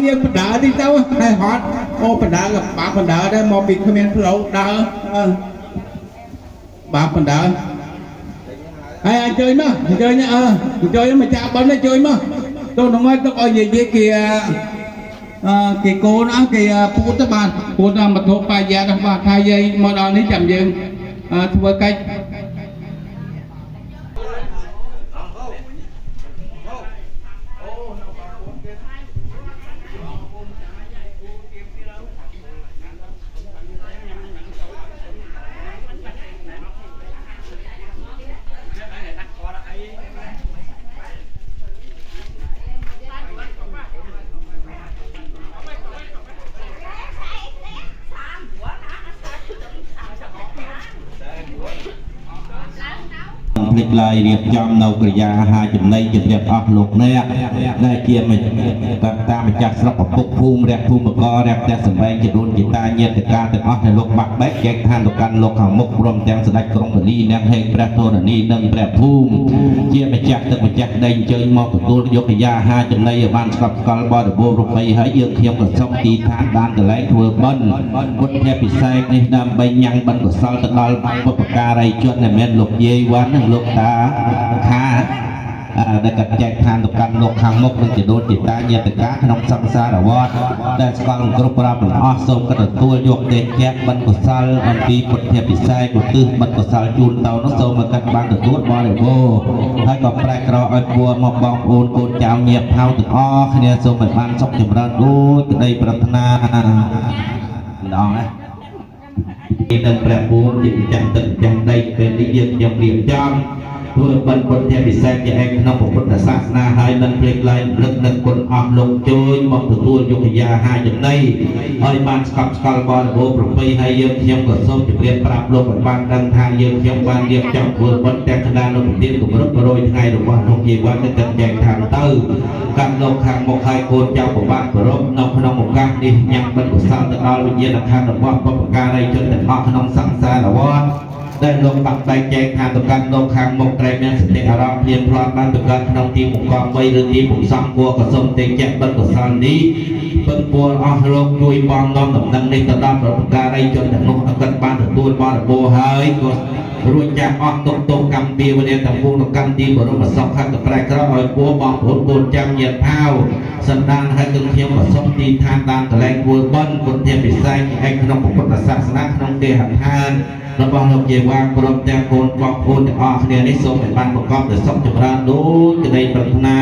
យើងបដាទីទៅហើយហត់អូបដាក៏បាក់បដាដែរមកពីគ្មានផ្លូវដើរបាក់បដាហើយអញ្ជើញមកអញ្ជើញមកចាក់បិណ្ឌអញ្ជើញមកទៅក្នុងមកទុកឲ្យនិយាយគេកូនអស់គេពូតទៅបានពូតមកធប់បាយាដល់បាទថាយាយមកដល់នេះចាំយើងធ្វើកិច្ចភ្លេចឡើយរៀបចំនៅកិរិយាអាហារចំណីជម្រាបអស់លោកអ្នកដែលជាតាមម្ចាស់ស្រុកឪពុកភូមិរះភូមិករះផ្ទះសម្បែងចំនួនជាតាញាតិការទាំងអស់ដែលលោកបាក់បែកចែកឋានទៅកាន់លោកខាងមុខព្រមទាំងស្ដេចក្រុងពលីអ្នកហេងព្រះធរណីនិងព្រះភូមិជាម្ចាស់ទឹកម្ចាស់ដីអញ្ជើញមកទទួលយកកិរិយាអាហារចំណីឲ្យបានស្កប់ស្កល់បរិបូរណ៍រូបីហើយយើងខ្ញុំក៏សូមទីឋានដានកន្លែងធ្វើបន់ពុទ្ធពិសេសនេះដើម្បីញ៉ាំងបិណ្ឌកុសលទៅដល់បុព្វការីជនដែលមានលោកយាយវ៉ាន់និងលោកតាខាដែលកាត់ចែកឋានទៅកាន់លោកខាងមុខនឹងជាដូនជាតាញាតិកាក្នុងសង្សារវត្តដែលស្គាល់គ្រប់ប្រាប់ទាំងអស់សូមទទួលយកទេជៈបិណ្ឌកុសលអំពីពុទ្ធពិសេសឧទ្ទិសបិណ្ឌកុសលជូនទៅនោះសូមឲ្យកាត់បានទទួលបរិបូរណ៍ហើយក៏ប្រែក្រឲ្យពួរមកបងប្អូនកូនចៅញាតិហៅទាំងអស់គ្នាសូមឲ្យបានសុខចម្រើនដូចក្តីប្រាថ្នាម្ដងណានឹងព្រះពូមិជាម្ចាស់ទឹកម្ចាស់ដីពេលនេះយើងខ្ញុំរៀបចំធ្វើបិណ្ឌពុទ្ធពិសេសជាឯកក្នុងពុទ្ធសាសនាហើយនឹងភ្លេចឡើយរឹកនឹងគុណអស់លោកជួយមកទទួលយកកិរិយាអាហារចំណីឲ្យបានស្កប់ស្កល់បរិបូរណ៍ប្រពៃហើយយើងខ្ញុំក៏សូមជម្រាបប្រាប់លោកឲ្យបានដឹងថាយើងខ្ញុំបានរៀបចំធ្វើបិណ្ឌទាំងកណ្ដាលលោកប្រធានគម្រប់100ថ្ងៃរបស់លោកយាយវ៉ាន់ទៅចែកឋានទៅកាន់លោកខាងមុខហើយកូនចៅប្របាទប្រពនៅក្នុងឱកាសនេះញ៉ាំបិណ្ឌកុសលទៅដល់វិញ្ញាណក្ខន្ធរបស់បុព្វការីជនទាំងអស់ក្នុងសង្សារវត្តដែលលោកបាក់បែកចែកឋានទៅកាន់លោកខាងមុខត្រូវមានសតិអារម្មណ៍ភ្លាមផ្លាត់បានទៅកាន់ក្នុងទីមុខកង3ឬទីមុខសំគួរក៏សូមទេជៈបិណ្ឌកុសលនេះពឹងពួរអស់លោកជួយបងនាំដំណឹងនេះទៅដល់បុព្វការីជនទាំងនោះឲ្យគាត់បានទទួលបរិបូរណ៍ហើយក៏រួចចាស់អស់ទុកទោសកម្មពីវេនទាំងពួងទៅកាន់ទីបរមសុខហត្ថប្រែក្រឲ្យពួរបងប្អូនកូនចាំញាតិផៅសន្តានហើយគឺខ្ញុំក៏សូមទីឋានដានកន្លែងធ្វើបន់ពុទ្ធពិសេសឯក្នុងពុទ្ធសាសនាក្នុងទេហដ្ឋានរបស់លោកយាយវ៉ាព្រមទាំងកូនបងប្អូនទាំងអស់គ្នានេះសូមឲ្យបានប្រកបដោយសុខចម្រើនដូចក្តីប្រាថ្នា